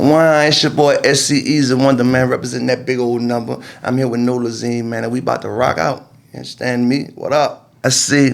Why, it's your boy SC Eazywonder, man, representing that big old number. I'm here with Nolazine, man, and we about to rock out. You understand me? What up? I see,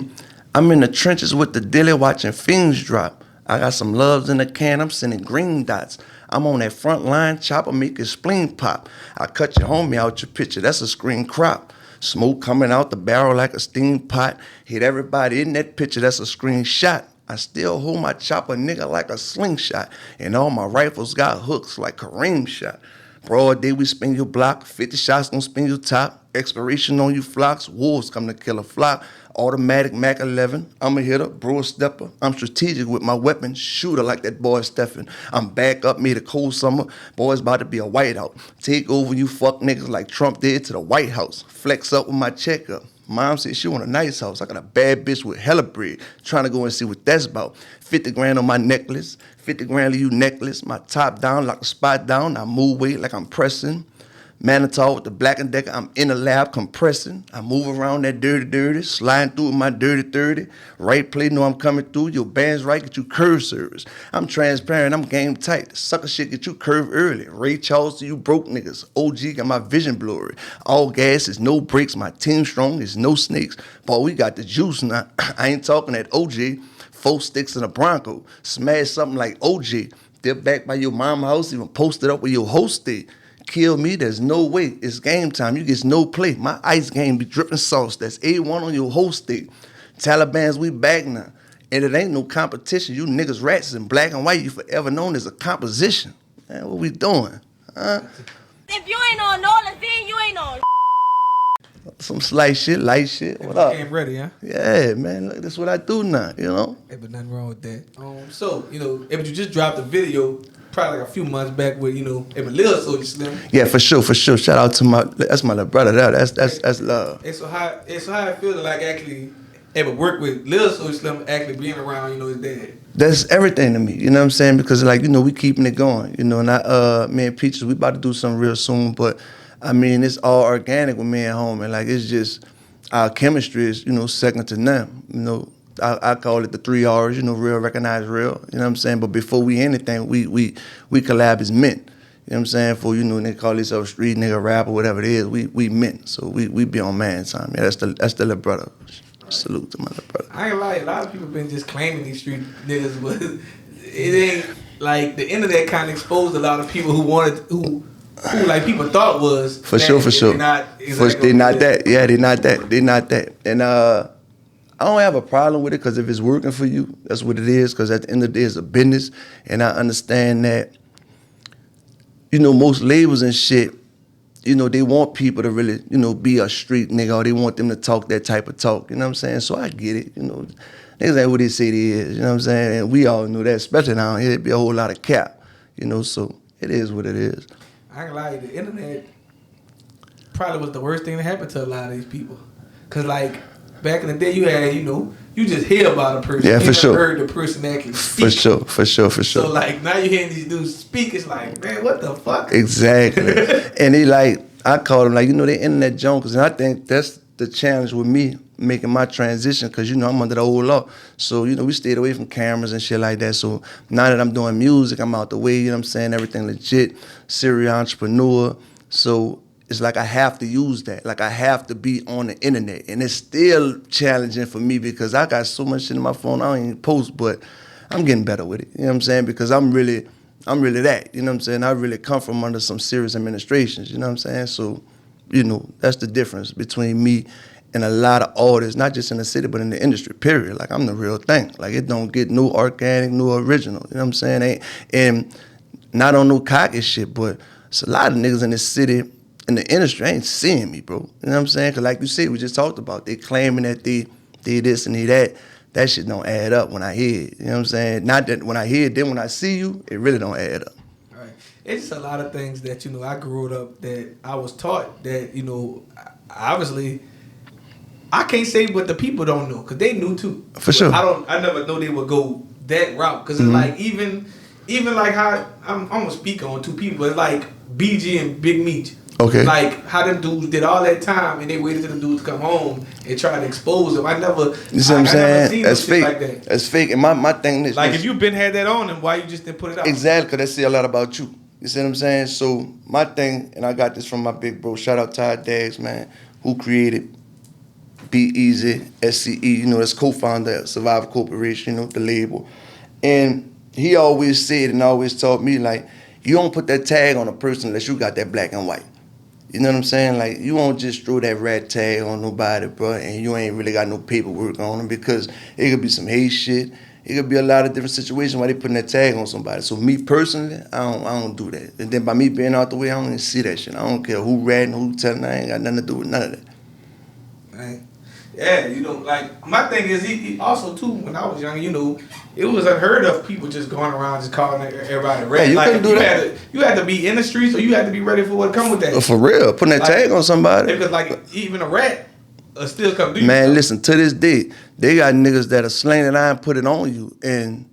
I'm in the trenches with the dilly watching fiends drop. I got some loves in the can, I'm sending green dots. I'm on that front line, chopper make your spleen pop. I cut your homie out your picture, that's a screen crop. Smoke coming out the barrel like a steam pot. Hit everybody in that picture, that's a screenshot. I still hold my chopper nigga like a slingshot. And all my rifles got hooks like Kareem shot. Broad day we spin your block, 50 shots gon' spin your top. Expiration on you flocks, wolves come to kill a flock. Automatic Mac 11, I'm a hitter, bro stepper. I'm strategic with my weapons, shooter like that boy Stephen. I'm back up, made a cold summer, boy's about to be a whiteout. Take over you fuck niggas like Trump did to the White House. Flex up with my checkup. Mom said she want a nice house. I got a bad bitch with hella bread. Trying to go and see what that's about. 50 grand on my necklace. 50 grand you necklace. My top down, lock the spot down. I move weight like I'm pressing. Manitou with the Black and Decker. I'm in the lab compressing. I move around that dirty, sliding through with my dirty 30. Right play, know I'm coming through. Your band's right, get you curve service. I'm transparent, I'm game tight. The sucker shit get you curve early. Ray Charles to you broke niggas. OG got my vision blurry. All gas is no brakes. My team strong, there's no snakes. Boy, we got the juice now. I ain't talking that OJ. 4 sticks in a Bronco. Smash something like OJ. Dip back by your mama house, even post it up with your host stay. Kill me, there's no way. It's game time, you get no play. My ice game be dripping sauce. That's A1 on your whole stick. Taliban's, we back now. And it ain't no competition. You niggas rats in black and white. You forever known as a composition. Man, what we doing? Huh? If you ain't on Nolazine, you ain't on Some slight shit, light shit. What up? Came ready, huh? Yeah, man. Look, that's what I do now, you know? Hey, but nothing wrong with that. So, but you just dropped a video probably like a few months back with, but Lil Soulja Slim. Yeah, for sure. Shout out to that's my little brother there. That's love. And so how I feel to like actually ever work with Lil Soulja Slim actually being around, his dad. That's everything to me, you know what I'm saying? Because like, we keeping it going, and me and Peaches, we about to do something real soon, but I mean, it's all organic with me and home, and like, it's just, our chemistry is, second to none, I call it the 3 R's, real, recognize real, you know what I'm saying? But before we anything, we collab as men, you know what I'm saying? For, they call themselves street nigga, rap, or whatever it is, we men, so we be on man time, yeah, that's the little brother. Salute to my little brother. I ain't lie, a lot of people been just claiming these street niggas, but it ain't, like, the internet kind of exposed a lot of people who like people thought was for sure. They're not that. Yeah, they're not that. And I don't have a problem with it, because if it's working for you, that's what it is. Because at the end of the day, it's a business, and I understand that. Most labels and shit, they want people to really, be a street nigga, or they want them to talk that type of talk. You know what I'm saying? So I get it. Niggas ain't what they say they is. You know what I'm saying? And we all know that, especially down here, it be a whole lot of cap. So it is what it is. I ain't lie, the internet probably was the worst thing that happened to a lot of these people. Cause like back in the day, you had, you just hear about a person. Yeah, for sure. You never heard the person actually speak. For sure. So like now you're hearing these dudes speak, it's like, man, what the fuck? Exactly. And they like, I call them like, they internet junkers, and I think that's the challenge with me making my transition, because I'm under the old law. So we stayed away from cameras and shit like that. So now that I'm doing music, I'm out the way, you know what I'm saying, everything legit, serial entrepreneur. So it's like I have to use that, like I have to be on the internet, and it's still challenging for me because I got so much shit in my phone I don't even post, but I'm getting better with it, you know what I'm saying, because I'm really that, you know what I'm saying. I really come from under some serious administrations, you know what I'm saying. So that's the difference between me and a lot of artists, not just in the city, but in the industry, period. Like, I'm the real thing. Like, it don't get no organic, no original, you know what I'm saying? And not on no cocky shit, but it's a lot of niggas in the city, in the industry, ain't seeing me, bro. You know what I'm saying? Because like you said, we just talked about, they claiming that they this and they that. That shit don't add up when I hear it, you know what I'm saying? Not that when I hear it, then when I see you, it really don't add up. It's just a lot of things that, I grew up that I was taught that, obviously, I can't say what the people don't know, because they knew too. For sure. I never know they would go that route, because it's like, even like how, I'm gonna speak on two people, it's like BG and Big Meech. Okay. Like how them dudes did all that time and they waited till them dudes come home and try to expose them. I never, you see what I'm saying? That's fake. like that. That's fake. And my thing is, like, if you been had that on, then why you just didn't put it out? Exactly, because they say a lot about you. You see what I'm saying? So my thing, and I got this from my big bro, shout out Ty Dags, man, who created Be Easy, SCE, you know, that's co-founder of Survivor Corporation, you know, the label. And he always said and always taught me, like, you don't put that tag on a person unless you got that black and white. You know what I'm saying? Like, you won't just throw that rat tag on nobody, bro, and you ain't really got no paperwork on them, because it could be some hate shit. It could be a lot of different situations why they putting that tag on somebody. So me personally, I don't do that. And then by me being out the way, I don't even see that shit. I don't care who ratting, who telling. I ain't got nothing to do with none of that. Right. Yeah, you know, like, my thing is, he also, too, when I was young, you know, it was unheard of people just going around just calling everybody rat. Yeah, you like, couldn't do that. You had to be in the streets, or you had to be ready for what come with that. For real, putting that tag on somebody. Because, like, even a rat still come do you. Man, listen, to this day, they got niggas that'll slang it and put it on you and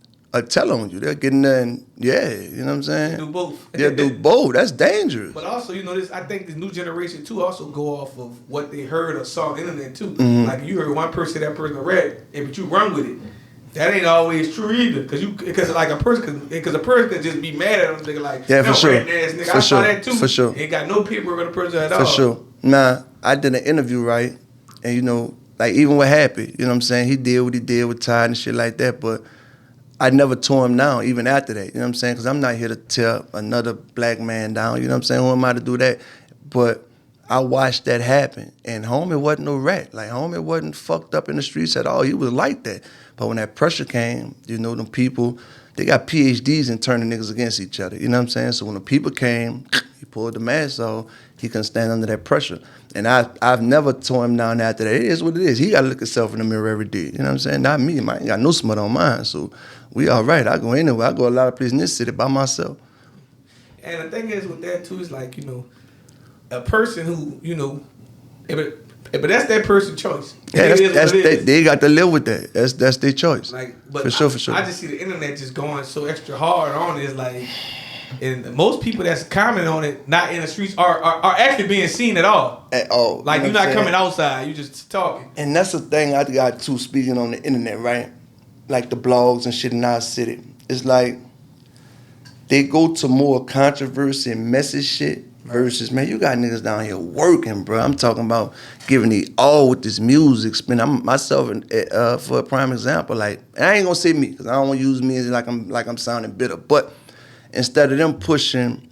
tell on you. They're getting there and, yeah, you know what I'm saying? Do both. Yeah, do both. That's dangerous. But also, you know, I think this new generation, too, also go off of what they heard or saw on the internet, too. Mm-hmm. Like, you heard one person, that person a rat, but you run with it. That ain't always true either, because like a person could just be mad at them, nigga, like, yeah, for sure, ass nigga. For I sure, saw that too. For sure, ain't got no paperwork on the person at all. For sure. Nah, I did an interview, right, and you know, like even with Happy, you know what I'm saying, he did what he did with Ty and shit like that, but I never tore him down even after that, you know what I'm saying, because I'm not here to tear another black man down, you know what I'm saying, who am I to do that? But I watched that happen, and homie wasn't no rat. Like, homie wasn't fucked up in the streets at all. He was like that. But when that pressure came, you know, them people, they got PhDs in turning niggas against each other. You know what I'm saying? So when the people came, he pulled the mask off. He couldn't stand under that pressure. And I've never tore him down after that. It is what it is. He got to look himself in the mirror every day. You know what I'm saying? Not me. I ain't got no smut on mine. So we all right. I go anywhere. I go a lot of places in this city by myself. And the thing is with that, too, is like, you know, a person who, you know, but that's that person's choice. Yeah, they got to live with that. That's their choice. Like, but for sure. I just see the internet just going so extra hard on it. It's like, and most people that's commenting on it, not in the streets, are actually being seen at all. At all. Like, you're not coming outside, you just talking. And that's the thing I got too, speaking on the internet, right? Like the blogs and shit in our city. It's like they go to more controversy and messy shit versus, man, you got niggas down here working, bro. I'm talking about giving the all with this music spin. I'm myself, for a prime example, like, and I ain't gonna say me, because I don't want to use me as like I'm sounding bitter, but instead of them pushing,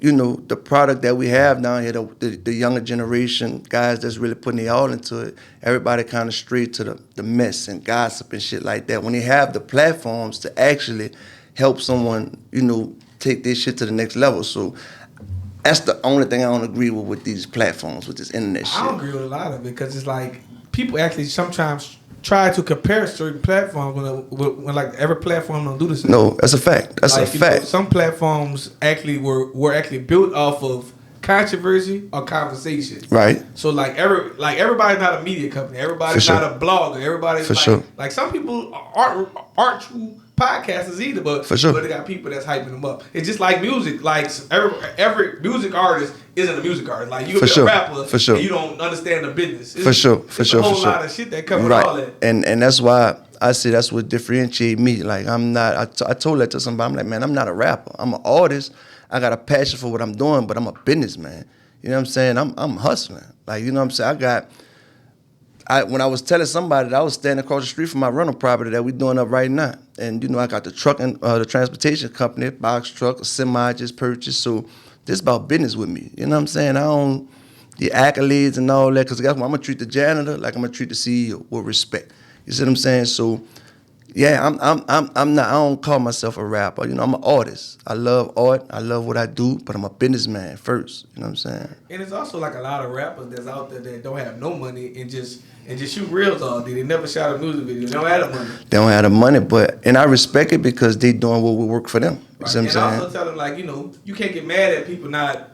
you know, the product that we have down here, the younger generation, guys that's really putting their all into it, everybody kind of straight to the mess and gossip and shit like that. When they have the platforms to actually help someone, you know, take this shit to the next level. So that's the only thing I don't agree with these platforms, with this internet shit. I don't agree with a lot of it, because it's like people actually sometimes try to compare certain platforms when like every platform don't do the same. No, that's a fact. That's like, a fact. Know, some platforms actually were actually built off of controversy or conversation. Right. So like everybody's not a media company. Everybody's not a blogger. Everybody's like some people aren't true podcasters either, but they got people that's hyping them up. It's just like music. Like every music artist isn't a music artist. Like you can be a rapper and you don't understand the business. It's a whole lot of shit that comes with all that. And that's why I say that's what differentiates me. Like I'm not. I told that to somebody. I'm like, man, I'm not a rapper. I'm an artist. I got a passion for what I'm doing, but I'm a businessman. You know what I'm saying? I'm hustling. Like, you know what I'm saying? When I was telling somebody that I was standing across the street from my rental property that we doing up right now. And, you know, I got the truck and the transportation company, box truck, a semi just purchased. So this about business with me. You know what I'm saying? I don't, the accolades and all that, because guess what? I'm going to treat the janitor like I'm going to treat the CEO with respect. You see what I'm saying? So, yeah, I'm not, I don't call myself a rapper. You know, I'm an artist. I love art. I love what I do, but I'm a businessman first. You know what I'm saying? And it's also like a lot of rappers that's out there that don't have no money and just shoot reels all day. They never shot a music video. They don't have the money. They don't have the money, and I respect it because they doing what will work for them. Right. And I also tell them, like, you know, you can't get mad at people not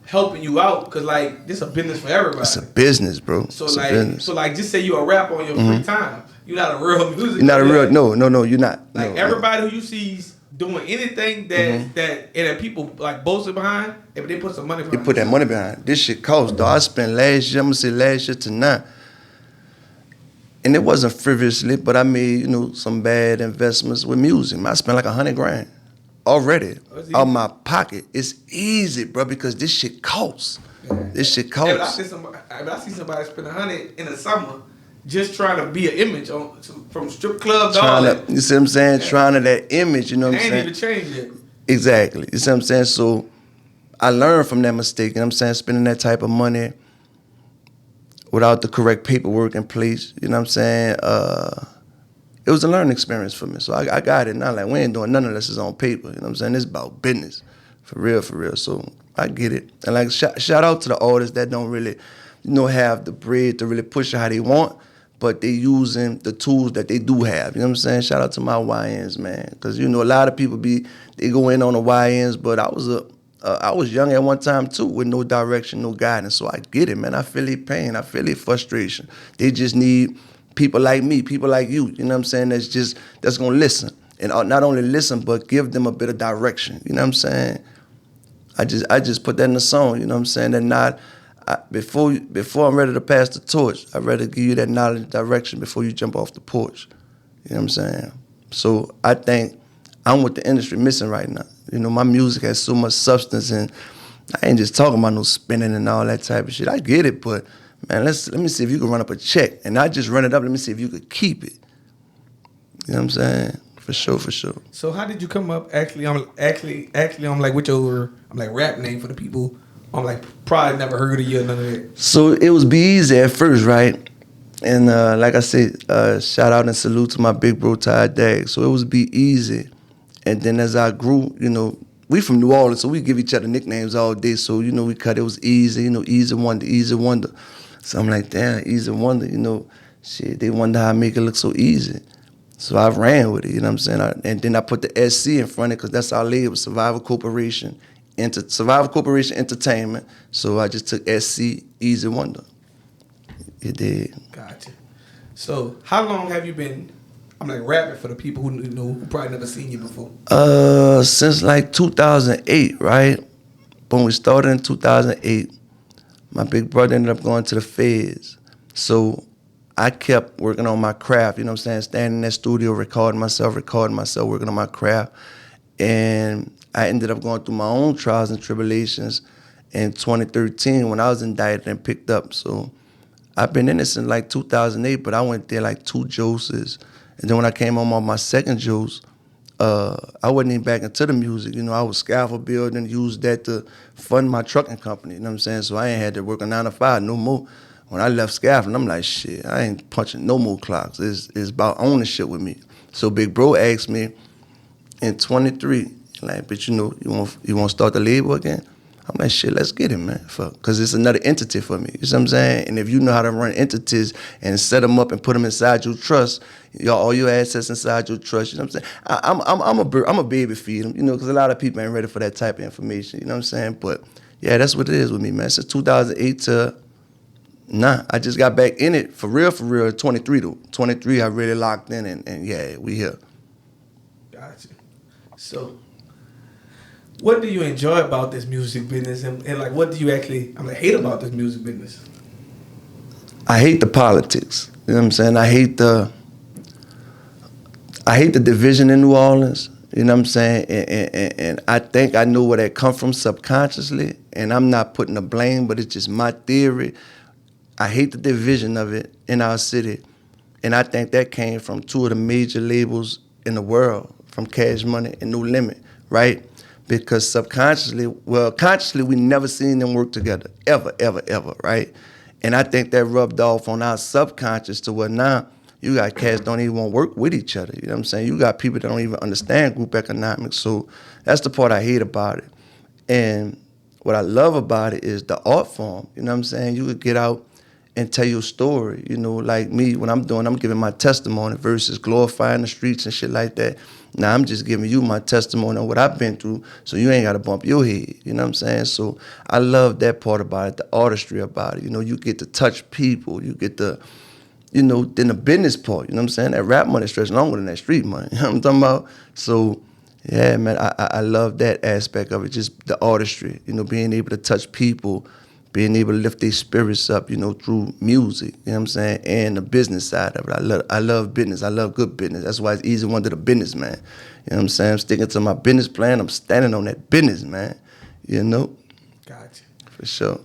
helping you out, because like this is a business for everybody. It's a business, bro. So just say you're a rapper on your free time. You're not a real music. You're not a real. No, you're not. Like everybody who you see doing anything that people like boasting behind, if they put some money behind. They put that money behind. This shit costs, though. I spent last year, I'm gonna say last year to now. And it wasn't frivolously, but I made, you know, some bad investments with music. I spent like $100,000. already out my pocket. It's easy, bro, because this shit costs. Yeah. This shit costs. I see somebody spend $100 in the summer just trying to be an image from strip club to all that. You see what I'm saying? Yeah. Trying to that image, you know what I'm saying? Ain't even changed yet. Exactly. You see what I'm saying? So I learned from that mistake, you know what I'm saying? Spending that type of money without the correct paperwork in place, you know what I'm saying? It was a learning experience for me. So I got it now. Like, we ain't doing none of this is on paper. You know what I'm saying? It's about business. For real, for real. So I get it. And like, shout out to the artists that don't really, have the bread to really push it how they want, but they using the tools that they do have. You know what I'm saying? Shout out to my YNs, man. Because, a lot of people they go in on the YNs, but I was young at one time too with no direction, no guidance. So I get it, man. I feel their pain. I feel their frustration. They just need people like me, people like you know what I'm saying, that's gonna listen. And not only listen, but give them a bit of direction, you know what I'm saying? I just put that in the song, you know what I'm saying? That before I'm ready to pass the torch, I'd rather give you that knowledge and direction before you jump off the porch. You know what I'm saying? So I think I'm what the industry missing right now. My music has so much substance, and I ain't just talking about no spinning and all that type of shit. I get it, but man, let me see if you can run up a check. And not just run it up, let me see if you could keep it. You know what I'm saying? For sure, for sure. So how did you come up actually I'm like with your rap name for the people? I'm like probably never heard of you or none of that. So it was Be-Eazy at first, right? And like I said, shout out and salute to my big bro Ty Dag. So it was Be-Eazy. And then as I grew, we from New Orleans, so we give each other nicknames all day. So, we cut it was Easy, Eazywonder, Eazywonder. So I'm like, damn, Eazywonder, shit, they wonder how I make it look so easy. So I ran with it, you know what I'm saying? And then I put the SC in front of it because that's our label, Survival Corporation Entertainment. So I just took SC, Eazywonder. You did. Gotcha. So how long have you been, rapping for the people who probably never seen you before? Since like 2008, right? When we started in 2008, my big brother ended up going to the feds. So I kept working on my craft, you know what I'm saying? Standing in that studio, recording myself, working on my craft. And I ended up going through my own trials and tribulations in 2013 when I was indicted and picked up. So I've been in this since like 2008, but I went there like 2 joses. And then when I came home on my second juice, I wasn't even back into the music. I was scaffold building, used that to fund my trucking company, you know what I'm saying? So I ain't had to work a 9 to 5 no more. When I left scaffolding, I'm like, shit, I ain't punching no more clocks. It's about ownership with me. So Big Bro asked me in 23, like, but you want to start the label again? I'm like, shit, let's get it, man. Because it's another entity for me. You see what I'm saying? And if you know how to run entities and set them up and put them inside your trust, all your assets inside your trust, you know what I'm saying? I'm a baby feed them, because a lot of people ain't ready for that type of information, you know what I'm saying? But yeah, that's what it is with me, man. Since 2008 to I just got back in it for real, 23 though. 23, I really locked in and yeah, we here. Gotcha. So, what do you enjoy about this music business, and like, what do you actually hate about this music business? I hate the politics. You know what I'm saying? I hate the division in New Orleans. You know what I'm saying? And I think I know where that come from subconsciously, and I'm not putting the blame, but it's just my theory. I hate the division of it in our city, and I think that came from 2 of the major labels in the world, from Cash Money and No Limit, right? Because consciously, we never seen them work together, ever, right? And I think that rubbed off on our subconscious to where now you got cats don't even want to work with each other. You know what I'm saying? You got people that don't even understand group economics. So that's the part I hate about it. And what I love about it is the art form. You know what I'm saying? You could get out and tell your story. Like me, when I'm giving my testimony versus glorifying the streets and shit like that. Now I'm just giving you my testimony on what I've been through, so you ain't got to bump your head. You know what I'm saying? So I love that part about it, the artistry about it. You get to touch people. You get to, then the business part. You know what I'm saying? That rap money stretches longer than that street money. You know what I'm talking about? So yeah, man, I love that aspect of it, just the artistry. Being able to touch people, being able to lift their spirits up, through music, you know what I'm saying, and the business side of it. I love business. I love good business. That's why it's Eazywonder the businessman. know what I'm saying? I'm sticking to my business plan. I'm standing on that business, man. You know? Gotcha. For sure.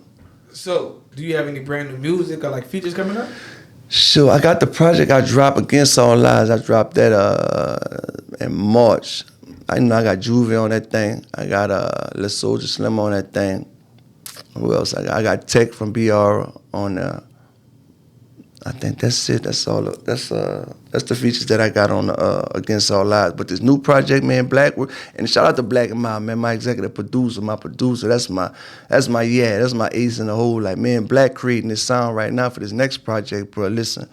So, do you have any brand new music or like features coming up? Sure. I got the project I dropped, Against All Lies. I dropped that in March. I got Juvie on that thing. I got Lil Soulja Slim on that thing. Who else? I got Tech from BR on there. I think that's it. That's all. That's the features that I got on Against All Lies. But this new project, man, Blackwood, and shout out to Black and Mild, man, my executive producer, my producer. That's my ace in the hole. Like, man, Black creating this sound right now for this next project, bro. Listen,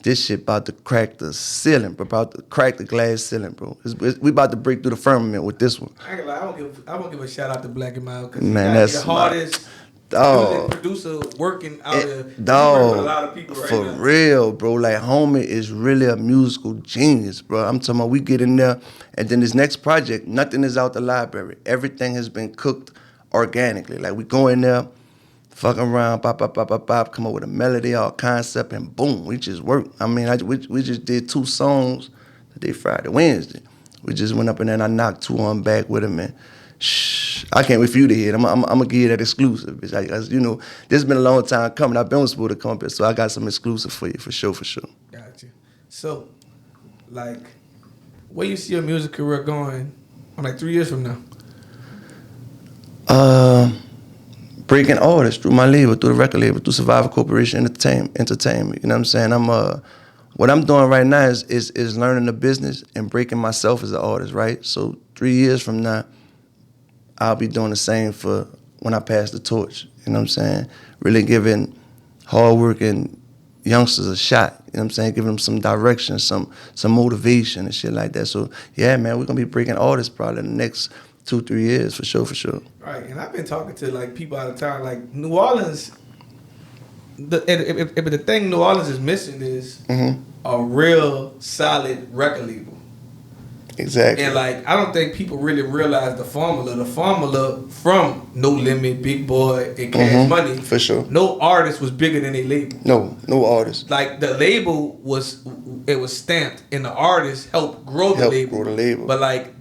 this shit about to crack the ceiling, bro. About to crack the glass ceiling, bro. We about to break through the firmament with this one. I won't give a shout out to Black and Mild because man, that's the hardest. Music producer working out there. Dog, with a lot of people right for now. real, bro. Like, homie is really a musical genius, bro. I'm talking about we get in there, and then this next project, nothing is out the library. Everything has been cooked organically. Like, we go in there, fuck around, pop, come up with a melody or a concept, and boom, we just work. I mean, we just did 2 songs today, Friday, Wednesday. We just went up in there and I knocked 2 on back with him, and shh, I can't wait for you to hear it. I'm gonna give you that exclusive, bitch. You know, this has been a long time coming. I've been supposed to come up, so I got some exclusive for you, for sure. Gotcha. So, like, where you see your music career going, like 3 years from now? Breaking artists through my label, through the record label, through Survivor Corporation Entertainment. You know what I'm saying? What I'm doing right now is learning the business and breaking myself as an artist, right? So 3 years from now, I'll be doing the same for when I pass the torch. You know what I'm saying? Really giving hardworking youngsters a shot. You know what I'm saying? Giving them some direction, some motivation and shit like that. So yeah, man, we're gonna be breaking artists probably in the next 2-3 years for sure. Right, and I've been talking to like people out of town, like New Orleans. The thing New Orleans is missing is a real solid record label. Exactly. And like, I don't think people really realize the formula. The formula from No Limit, Big Boy, and Cash Money. For sure. No artist was bigger than a label. No artist. Like, the label was stamped, and the artist helped grow the label. But like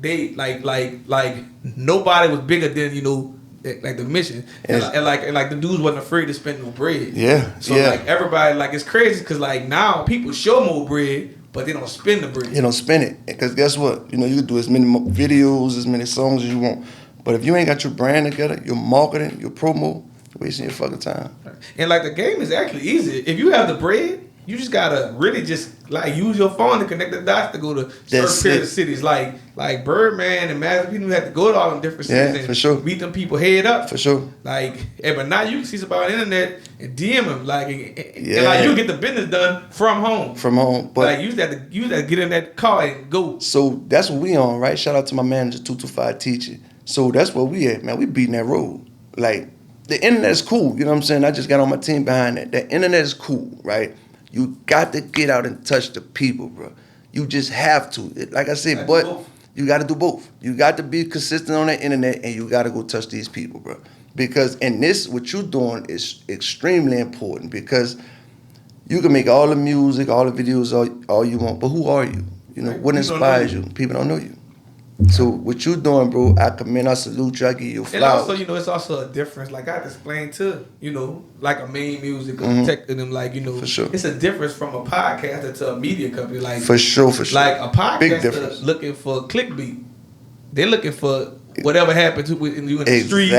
nobody was bigger than, you know, like the mission. And like the dudes wasn't afraid to spend no bread. Yeah. So like everybody, like, it's crazy because like now people show more bread, but they don't spend the bread. You don't spend it. Because guess what? You know, you can do as many videos, as many songs as you want. But if you ain't got your brand together, your marketing, your promo, you're wasting your fucking time. And like, the game is actually easy. If you have the bread, you just gotta really just like use your phone to connect the dots to go to certain period of cities. Like Birdman and Magic, people have to go to all them different cities and for sure. meet them people head up. For sure. Like, but now you can see somebody on the internet and DM them, like, and like, you get the business done from home. But like, you just have to get in that car and go. So that's what we on, right? Shout out to my manager, 225 Teacher. So that's where we at, man. We beating that road. Like, the internet is cool, you know what I'm saying? I just got on my team behind that. The internet is cool, right? You got to get out and touch the people, bro. You just have to. Like I said, but you got to do both. You got to be consistent on the internet, and you got to go touch these people, bro. Because in this, what you're doing is extremely important, because you can make all the music, all the videos, all you want, but who are you? You know, what inspires you? People don't know you. So what you doing, bro, I commend, I salute you, I give you a flower. And also, you know, it's also a difference. Like, I had to explain to, you know, like a main music or tech to them, like, you know, for sure. It's a difference from a podcaster to a media company. Like, for sure. Like, a podcaster looking for clickbait. They're looking for whatever happened to you in the street,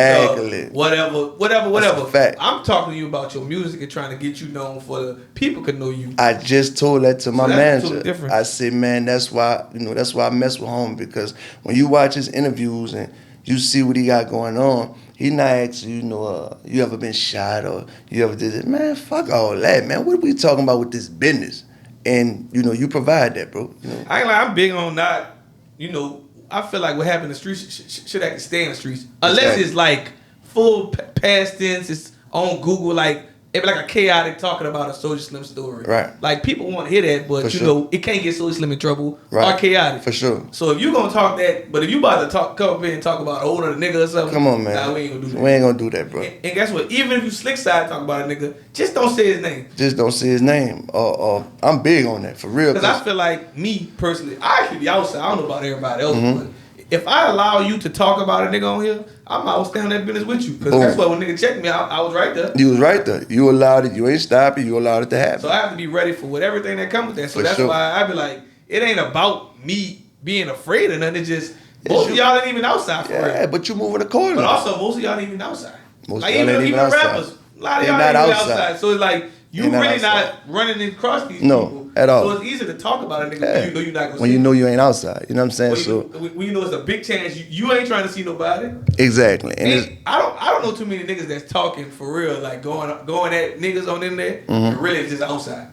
whatever. Fact. I'm talking to you about your music and trying to get you known for the people can know you. I just told that to my manager. Totally I said, man, that's why I mess with home, because when you watch his interviews and you see what he got going on, he not asking you, you ever been shot or you ever did it. Man, fuck all that, man. What are we talking about with this business? And, you know, you provide that, bro. You know? I'm big on not, you know, I feel like what happened in the streets should actually stay in the streets. Unless it's like full past tense, it's on Google, like it'd be like a chaotic talking about a Soulja Slim story. Right. Like people want to hear that, but For you know it can't get Soulja Slim in trouble right. or chaotic. For sure. So if you gonna talk that, but if you about to come up here and talk about older nigga or something, come on, man. Nah, we ain't gonna do that. We ain't gonna do that, bro. And guess what? Even if you slick side talk about a nigga, just don't say his name. Just don't say his name. I'm big on that for real. Because I feel like me personally, I actually be outside. I don't know about everybody else, but if I allow you to talk about a nigga on here, I might stay on that business with you. Because that's why when nigga checked me, I was right there. You was right there. You allowed it. You ain't stopping. You allowed it to happen. So I have to be ready for everything that comes with that. So that's why I be like, it ain't about me being afraid of nothing. It's just most of y'all ain't even outside for real. Yeah, but you moving accordingly. But also most of y'all ain't even outside. Most like of y'all ain't even outside. Rappers, a lot of y'all not ain't even outside. So it's like you really not running across these people. At all. So it's easy to talk about a nigga when you know you're not gonna see. When you know you ain't outside. You know what I'm saying? When you know it's a big chance you ain't trying to see nobody. Exactly. And I don't know too many niggas that's talking for real, like going at niggas on the internet and really just outside.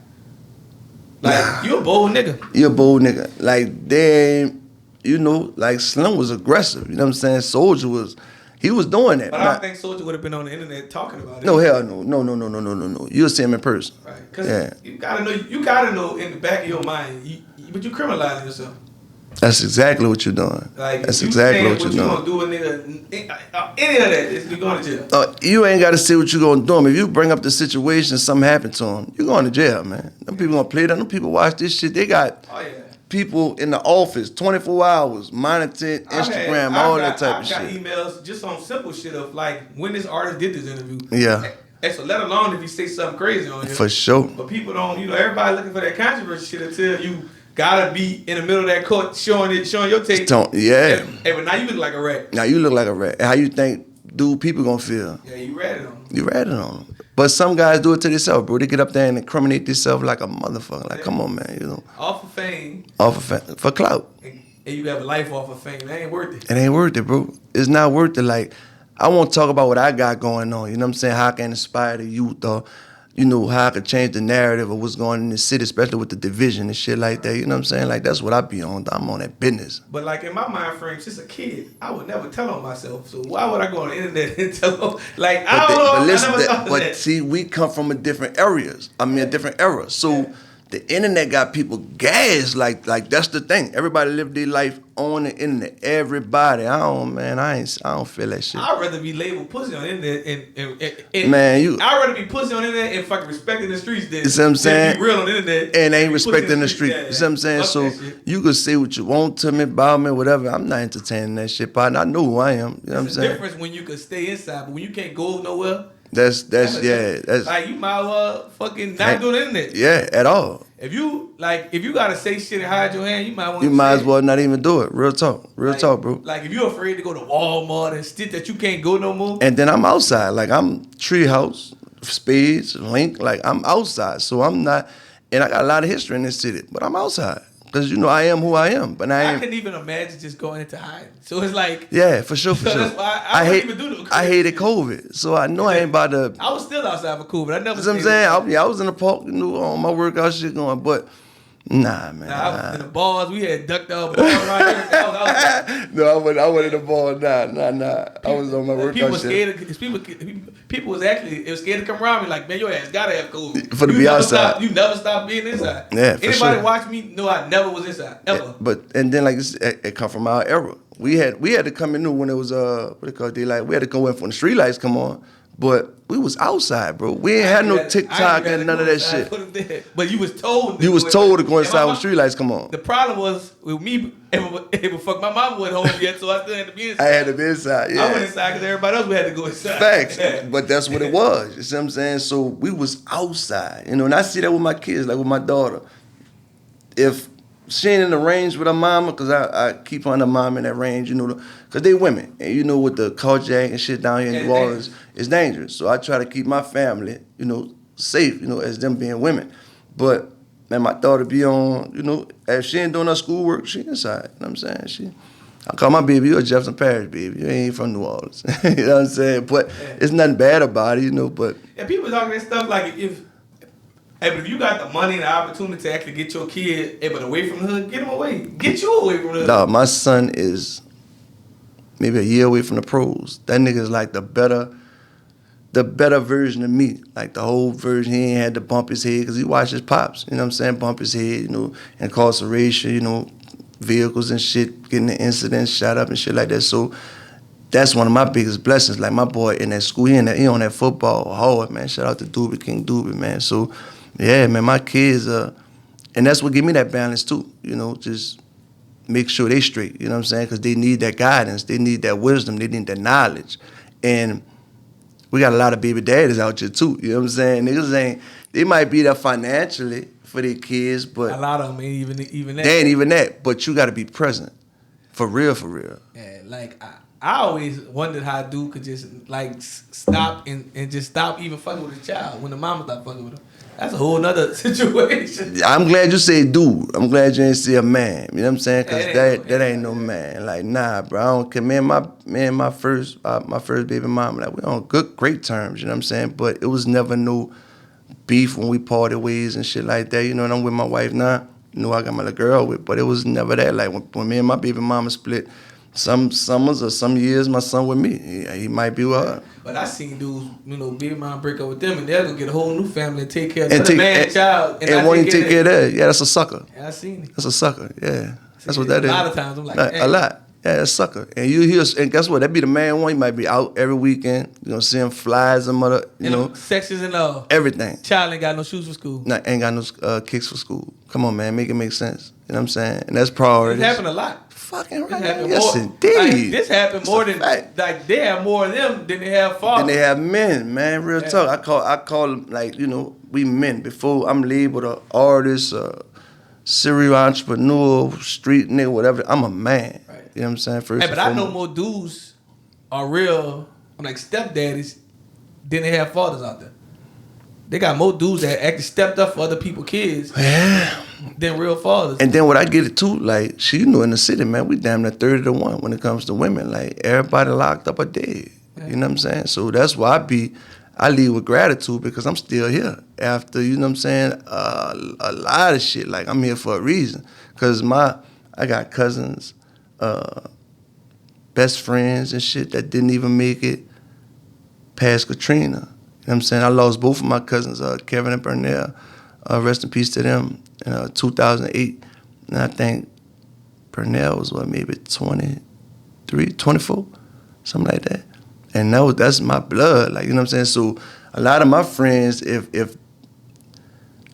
Like you a bold nigga. You a bold nigga. Like they, you know, like Slim was aggressive. You know what I'm saying? Soulja he was doing that. But I don't think Soulja would have been on the internet talking about it. No, hell no. You'll see him in person. Right. Because you gotta know in the back of your mind, but you criminalizing yourself. That's exactly what you're doing. Like, that's exactly what you're doing. What you gonna do a nigga, any of that, you're going to jail. You ain't got to say what you're gonna do him. If you bring up the situation, something happened to him, you're going to jail, man. Them people gonna play that. Them people watch this shit. They got people in the office 24 hours, monitoring Instagram, all that type of shit. I got emails just on simple shit of like when this artist did this interview. Yeah. And so let alone if you say something crazy on here. For sure. But people don't, everybody looking for that controversy shit until you gotta be in the middle of that court showing your tape. Yeah. Hey, but now you look like a rat. Now you look like a rat. How you think people gonna feel? Yeah, you ratted on them. You ratted on them. But some guys do it to themselves, bro. They get up there and incriminate themselves like a motherfucker. Like, come on, man, you know. Off of fame. For clout. And you have a life off of fame. It ain't worth it. It ain't worth it, bro. It's not worth it. Like, I want to talk about what I got going on. You know what I'm saying? How I can inspire the youth or, you know, how I could change the narrative of what's going on in the city, especially with the division and shit like that. You know what I'm saying? Like, that's what I be on. I'm on that business. But, like, in my mind frame, since a kid, I would never tell on myself. So why would I go on the internet and tell them? Like, I don't know. I never thought of that. See, we come from a different era. So the internet got people gassed. Like that's the thing. Everybody live their life on the internet. Everybody. I don't feel that shit. I'd rather be labeled pussy on the internet I'd rather be pussy on the internet and fucking respecting the streets than, you see what I'm saying? Be real on the internet and ain't respecting the street. Yeah. You see what I'm saying? So you could say what you want to me, about me, whatever. I'm not entertaining that shit, partner. I know who I am. You know what I'm saying? There's a difference when you can stay inside, but when you can't go nowhere. That's like you might well fucking not do the internet. Yeah, at all. If you gotta say shit and hide your hand, you might as well not even do it. Real talk, bro. Like if you're afraid to go to Walmart and shit that you can't go no more. And then I'm outside, like I'm Treehouse, Spades, Link, like I'm outside, so I'm not. And I got a lot of history in this city, but I'm outside. Because, you know, I am who I am. But I couldn't even imagine just going into hiding. So it's like... Yeah, for sure. That's why I wouldn't even do the COVID. I hated COVID. So I know I ain't about to... I was still outside for COVID. I never... You know what I'm saying? I was in the park, you know, on my workout shit going, but... Nah, man. I was in the bars. We had ducked out balls right here. No, I wasn't in the ball. Nah. I was on my workout shit. People was scared to come around me like, man, your ass gotta have COVID. For to be outside. You never stop being inside. Yeah, for Anybody sure. watch me know I never was inside, ever. Yeah, and then like it come from our era. We had to come in new when it was what they call daylight. We had to go in when the street lights come on. But we was outside, bro. We ain't had no TikTok and none of that shit. But you was told. You was told to go inside when street lights come on. The problem was with me, fuck, my mom wasn't home yet, so I still had to be inside. I had to be inside, yeah. I went inside because everybody else had to go inside. Facts. But that's what it was. You see what I'm saying? So we was outside, you know, and I see that with my kids, like with my daughter. If she ain't in the range with her mama, because I keep on her mom in that range, you know, because they women. And you know, with the carjack and shit down here in New Orleans, it's dangerous. So I try to keep my family, you know, safe, you know, as them being women. But, man, my daughter be on, you know, if she ain't doing her schoolwork, she inside. You know what I'm saying? I call my baby, you're a Jefferson Parish baby. You ain't from New Orleans. You know what I'm saying? But it's nothing bad about it, you know, but... Yeah, people talking that stuff like but if you got the money and the opportunity to actually get your kid away from the hood, get him away. Get you away from the hood. No, my son is maybe a year away from the pros. That nigga is like the better the better version of me. Like the whole version, he ain't had to bump his head because he watched his pops, you know what I'm saying, bump his head, you know, incarceration, you know, vehicles and shit, getting the incidents shot up and shit like that. So that's one of my biggest blessings. Like my boy in that school, he on that football hard, man. Shout out to Doobie, King Doobie, man. So yeah, man, my kids, and that's what give me that balance too, you know, just make sure they straight, you know what I'm saying? Because they need that guidance, they need that wisdom, they need that knowledge. And we got a lot of baby daddies out here too, you know what I'm saying? Niggas ain't, they might be there financially for their kids, but a lot of them ain't even that. They ain't even that, but you got to be present. For real, for real. Yeah, like I always wondered how a dude could just like stop and just stop even fucking with a child when the mama stopped fucking with him. That's a whole nother situation. I'm glad you say dude. I'm glad you ain't see a man. You know what I'm saying? Because that ain't no man. Like, nah, bro. I don't care. Me and my first baby mama, like, we on great terms, you know what I'm saying? But it was never no beef when we parted ways and shit like that. You know, and I'm with my wife now. You know, I got my little girl with, but it was never that. Like, when me and my baby mama split, some summers or some years, my son with me. He might be with her. But I seen dudes, you know, baby mom break up with them, and they're gonna get a whole new family and take care of the man child. And won't even take care of that. Yeah, that's a sucker. Yeah, I seen it. That's a sucker. Yeah, that's what that is. A lot of times I'm like, a lot. Yeah, that's a sucker. And you hear, and guess what? That be the man one. He might be out every weekend. You know, seeing flies and mother. You know, sexes and all. Everything. Child ain't got no shoes for school. Nah, ain't got no kicks for school. Come on, man, make it make sense. You know what I'm saying? And that's priorities. It happened a lot. Fucking right. Yes, indeed. Like, this happened more than like they have more of them than they have fathers. Than they have men, man. Real talk. I call them, like, you know, we men. Before I'm labeled an artist, serial entrepreneur, street nigga, whatever. I'm a man. Right. You know what I'm saying? First, but I know more dudes are real. I'm like stepdaddies than they have fathers out there. They got more dudes that actually stepped up for other people's kids than real fathers. And then what I get it too, like, she knew in the city, man, we damn near 30-1 when it comes to women. Like, everybody locked up or dead. Yeah. You know what I'm saying? So that's why I leave with gratitude because I'm still here after, you know what I'm saying, a lot of shit. Like, I'm here for a reason. Because I got cousins, best friends and shit that didn't even make it past Katrina. You know what I'm saying? I lost both of my cousins, Kevin and Burnell. Rest in peace to them in 2008. And I think Burnell was, maybe 23, 24, something like that. And that's my blood, like, you know what I'm saying? So a lot of my friends, if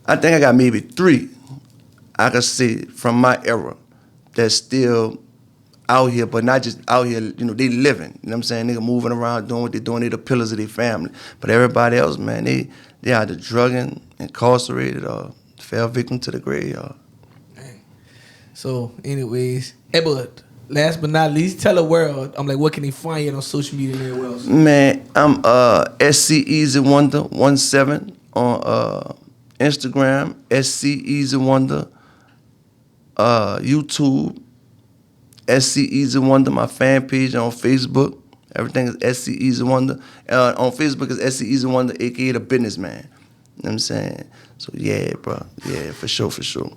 I think I got maybe 3, I could say from my era that's still out here, but not just out here, you know, they living. You know what I'm saying? Nigga moving around, doing what they doing. They the pillars of their family. But everybody else, man, they either drugging, incarcerated, or fell victim to the graveyard. So, anyways, but last but not least, tell the world, I'm like, what can they find you on social media and everywhere else? Man, I'm SC Eazywonder 17 on Instagram, SC Eazywonder, YouTube, SC Eazywonder, my fan page on Facebook. Everything is SC Eazywonder. On Facebook is SC Eazywonder, a.k.a. the businessman. You know what I'm saying? So, yeah, bro. Yeah, for sure, for sure.